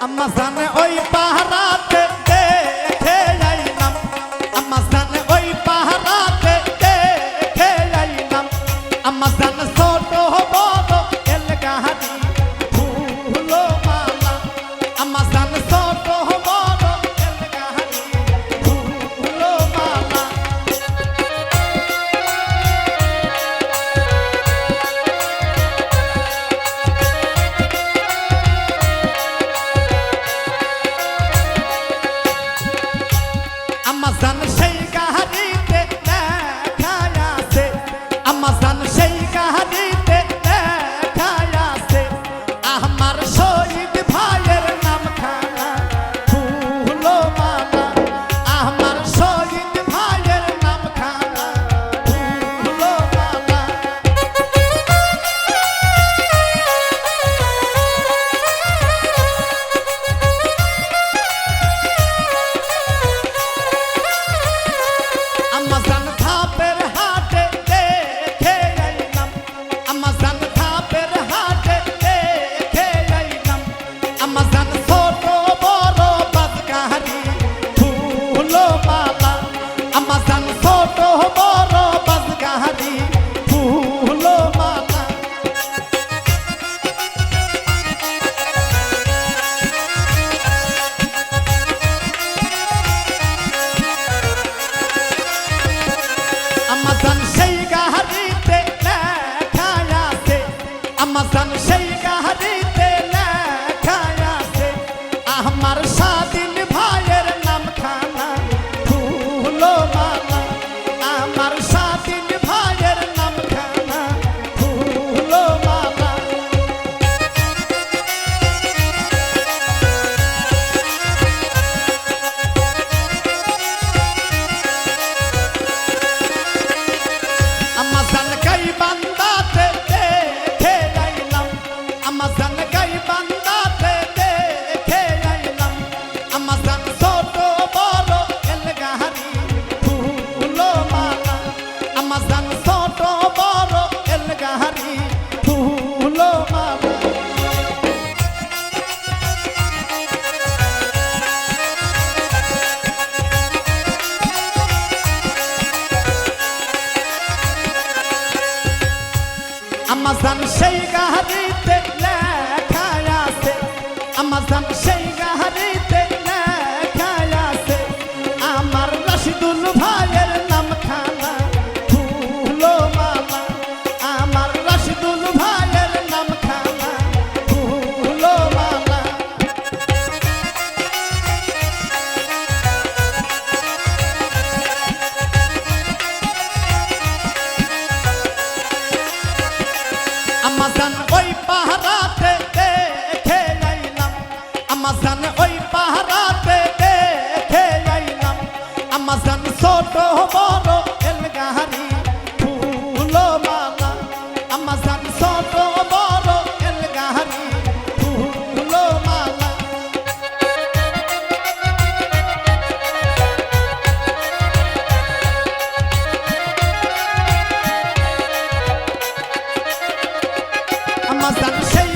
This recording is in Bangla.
আম্মা জানে ওই পাহারাতে দেখে আইলাম, আম্মা জানে ওই পাহারাতে দেখে আইলাম, আম্মা জানে ছোট বড় এলগাহারি ফুলো মালা, আম্মা জানে ছোট বড় এলগাহারি ফুলো মালা। আম্মা জান সেই কাহারিতে লেখা আছে, আম্মা জান সেই কাহারিতে লেখা আছে, আমার শহীদ ভাইয়ের নামখানা ফুলো মালা, আমার শহীদ ভাইয়ের নামখানা ফুলো মালা। আম্মা জান ধাপের হাটে দেখে আইলাম, আম্মা জান ধাপের হাটে দেখে আইলাম, আম্মা জান ছোট বড় বাজগাহারি ফুলো মালা, আম্মা জান ছোট বড় বাজগাহারি ফুলো মালা। আম্মা জান সেই গাহারিতে লেখা আছে, আম্মা জান সেই গাহারিতে লেখা আছে, আমার স্বাধীন ভাইয়ের নামখানা ফুলো মালা, আমার স্বাধীন ভাইয়ের নামখানা ফুলো মালা। আম্মা জান গাইবান্ধাতে দেখে আইলাম, আম্মা জান গাইবান্ধাতে দেখে আইলাম, আম্মা জান ছোট বড় এলগাহারি ফুলো মালা, আম্মা জান ছোট বড় এলগাহারি ফুলো মালা। আম্মা জান সেই গাহারিতে লেখা আছে, আম্মা জান সেই গাহারিতে লেখা আছে, আমার রাশিদুল ভাইয়ের নামখানা ফুলো মালা, আমার রাশিদুল ভাইয়ের নামখানা ফুলো মালা। আম্মা জান ওই পাহারাতে দেখে আইলাম, আম্মা জান ওই পাহারাতে দেখে আইলাম, আম্মা জান ছোট বড় এলগাহারি ফুলো মালা, আম্মা জান ছোট বড় এলগাহারি ফুলো মালা। আম্মা জান সেই